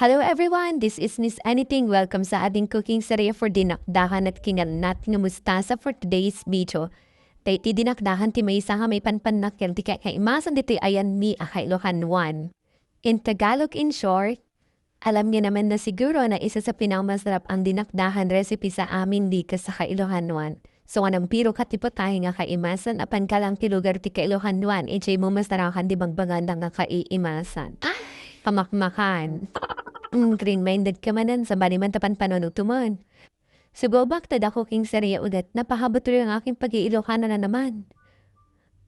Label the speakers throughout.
Speaker 1: Hello everyone, this is Miss Anything. Welcome sa ating cooking serye for dinakdahan at kinalnat nga mustasa for today's video. Tay ti dinakdahan ti may isa nga may panpanakil ti kaimasan dito ayan ni Akailohan 1. In Tagalog in short, alam niya naman na siguro na isa sa pinakamasarap ang dinakdahan recipe sa amin di ka sa Kailohan 1. So anong piro katipo tayo nga kaimasan apan kalang ti lugar ti Kailohan 1, ichay mo masarakan di magbaganda nga kaimasan. Pamakmakan. Green-minded ka manan sa baliman tapan panonutuman. Subobak tad ako king serya ulit napahabot rin ang aking pag-iilokanan na naman.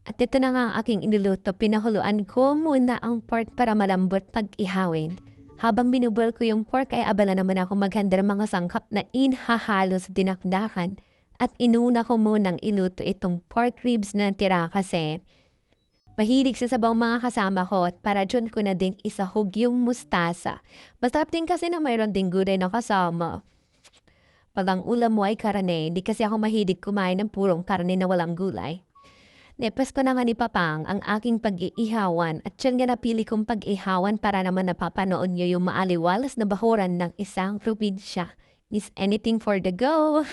Speaker 1: At ito na nga ang aking iniluto, pinahuluan ko muna ang pork para malambot pag-ihawin. Habang binubol ko yung pork ay abala naman ako maghanda ng mga sangkap na inhahalo sa dinakdakan at inuna ko munang iluto itong pork ribs na tira kasi mahilig sa sabaw mga kasama ko at para dyan ko na din isahog yung mustasa. Masarap din kasi na mayroon ding gulay na kasama. Pag ang ulam mo ay karne, di kasi ako mahilig kumain ng purong karne na walang gulay. Nepes ko na nga ni Papang ang aking pag-iihawan at dyan nga napili kong pag-ihawan para naman napapanood nyo yung maaliwalas na bahuran ng isang probinsya. Is anything for the go?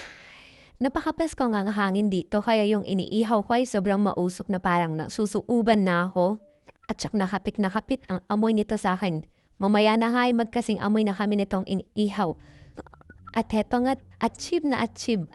Speaker 1: Napakapes ko nga ang hangin dito kaya yung iniihaw ko ay sobrang mausok na parang nasusuuban na ako. At syak nakapit ang amoy nito sa akin. Mamaya na nga ay magkasing amoy na kami nitong iniihaw. At heto nga't achieve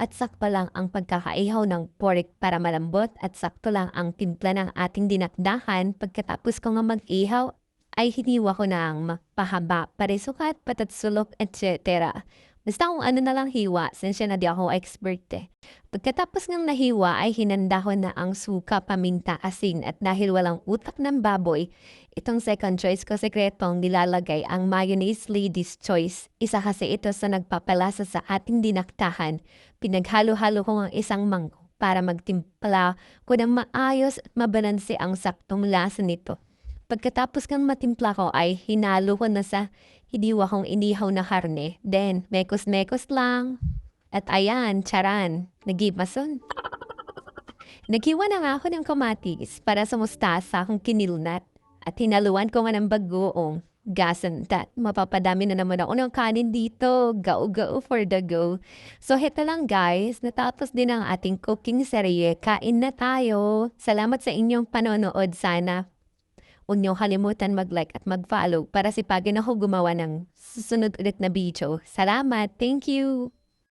Speaker 1: at sakto lang ang pagkakaihaw ng pork para malambot at sakto lang ang timpla ng ating dinakdakan. Pagkatapos ko nga mag-ihaw ay hiniwa ko na ang pahaba, parisukat, patatsulok, etc. Basta kung ano na lang hiwa, since na di ako expert eh. Pagkatapos ng nahiwa ay hinanda ko na ang suka, paminta, asin at dahil walang utak ng baboy, itong second choice ko sekretong nilalagay ang mayonnaise lady's choice. Isa kasi ito sa nagpapalasa sa ating dinaktahan. Pinaghalo-halo ko ang isang mangkok para magtimpla ko ng maayos at mabalanse ang saktong lasa nito. Pagkatapos kang matimpla ko ay hinalo ko na sa hiniwa kong inihaw na karne. Then, mekos-mekos lang. At ayan, charan, nagimason. Naghiwa na nga ako ng kamatis para sa mustasa kung kinilnat. At hinaluan ko nga ng bagoong. Gasan that. Mapapadami na naman ako ng kanin dito. Go for the go. So, heto lang guys. Natapos din ang ating cooking serye. Kain na tayo. Salamat sa inyong panonood. Sana huwag niyo kalimutan mag-like at mag-follow para sipagin ako gumawa ng susunod ulit na video. Salamat! Thank you!